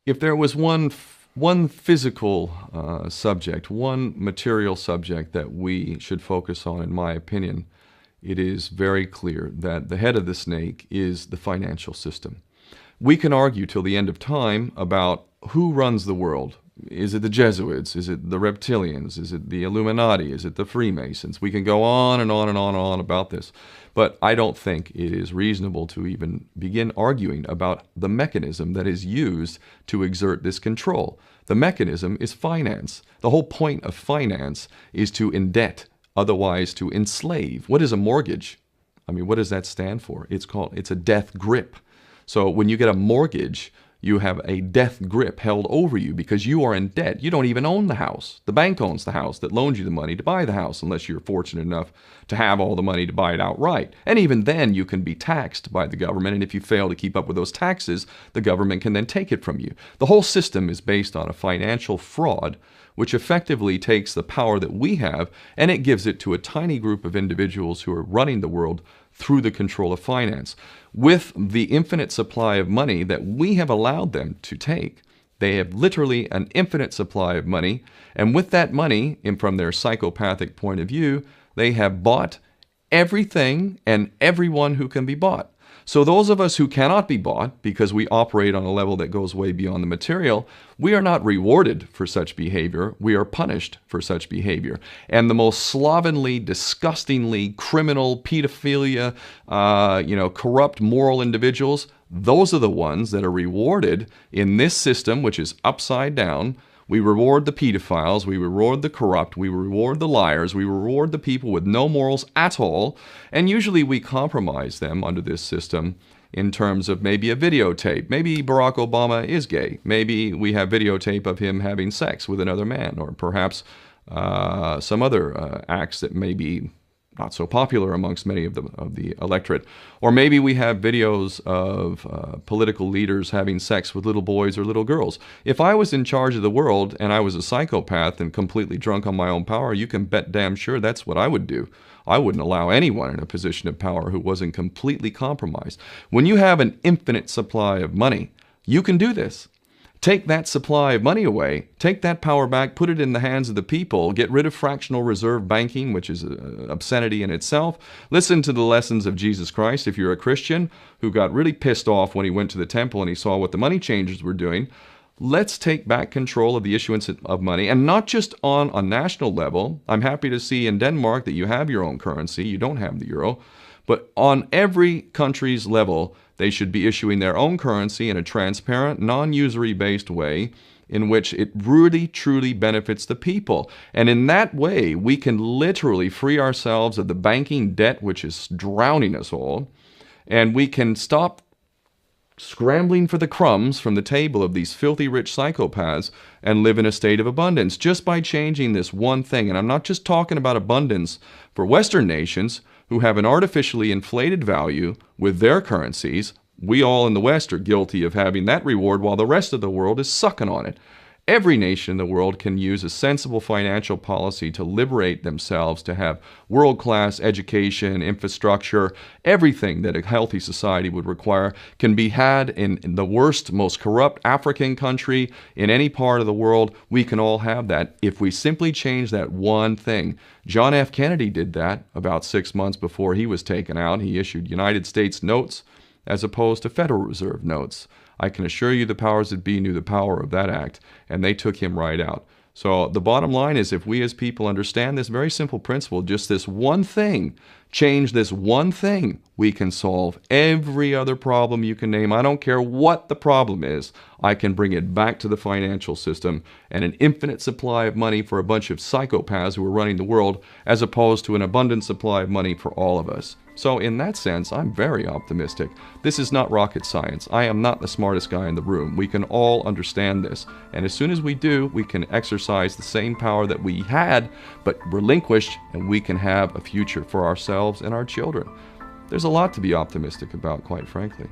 If there was one physical subject, one material subject that we should focus on, in my opinion, it is very clear that the head of the snake is the financial system. We can argue till the end of time about who runs the world. Is it the Jesuits? Is it the reptilians? Is it the Illuminati? Is it the Freemasons? We can go on and on and on and on about this. But I don't think it is reasonable to even begin arguing about the mechanism that is used to exert this control. The mechanism is finance. The whole point of finance is to indebt, otherwise to enslave. What is a mortgage? I mean, what does that stand for? It's a death grip. So when you get a mortgage, you have a death grip held over you because you are in debt. You don't even own the house. The bank owns the house that loaned you the money to buy the house, unless you're fortunate enough to have all the money to buy it outright. And even then, you can be taxed by the government, and if you fail to keep up with those taxes, the government can then take it from you. The whole system is based on a financial fraud, which effectively takes the power that we have and it gives it to a tiny group of individuals who are running the world through the control of finance. With the infinite supply of money that we have allowed them to take, they have literally an infinite supply of money, and with that money, and from their psychopathic point of view, they have bought everything and everyone who can be bought. So those of us who cannot be bought, because we operate on a level that goes way beyond the material, we are not rewarded for such behavior. We are punished for such behavior. And the most slovenly, disgustingly criminal, pedophilia, corrupt moral individuals, those are the ones that are rewarded in this system, which is upside down. We reward the pedophiles, we reward the corrupt, we reward the liars, we reward the people with no morals at all, and usually we compromise them under this system in terms of maybe a videotape. Maybe Barack Obama is gay. Maybe we have videotape of him having sex with another man, or perhaps some other acts that may be not so popular amongst many of the electorate. Or maybe we have videos of political leaders having sex with little boys or little girls. If I was in charge of the world and I was a psychopath and completely drunk on my own power, you can bet damn sure that's what I would do. I wouldn't allow anyone in a position of power who wasn't completely compromised. When you have an infinite supply of money, you can do this. Take that supply of money away, take that power back, put it in the hands of the people, get rid of fractional reserve banking, which is an obscenity in itself. Listen to the lessons of Jesus Christ. If you're a Christian who got really pissed off when he went to the temple and he saw what the money changers were doing, let's take back control of the issuance of money, and not just on a national level. I'm happy to see in Denmark that you have your own currency. You don't have the euro. But on every country's level, they should be issuing their own currency in a transparent, non-usury based way in which it really, truly benefits the people. And in that way, we can literally free ourselves of the banking debt which is drowning us all, and we can stop scrambling for the crumbs from the table of these filthy rich psychopaths and live in a state of abundance just by changing this one thing. And I'm not just talking about abundance for Western nations who have an artificially inflated value with their currencies. We all in the West are guilty of having that reward while the rest of the world is sucking on it. Every nation in the world can use a sensible financial policy to liberate themselves, to have world-class education, infrastructure. Everything that a healthy society would require can be had in the worst, most corrupt African country, in any part of the world. We can all have that if we simply change that one thing. John F. Kennedy did that about 6 months before he was taken out. He issued United States notes as opposed to Federal Reserve notes. I can assure you the powers that be knew the power of that act, and they took him right out. So the bottom line is, if we as people understand this very simple principle, just this one thing, change this one thing, we can solve every other problem you can name. I don't care what the problem is. I can bring it back to the financial system and an infinite supply of money for a bunch of psychopaths who are running the world, as opposed to an abundant supply of money for all of us. So in that sense, I'm very optimistic. This is not rocket science. I am not the smartest guy in the room. We can all understand this. And as soon as we do, we can exercise the same power that we had, but relinquished, and we can have a future for ourselves and our children. There's a lot to be optimistic about, quite frankly.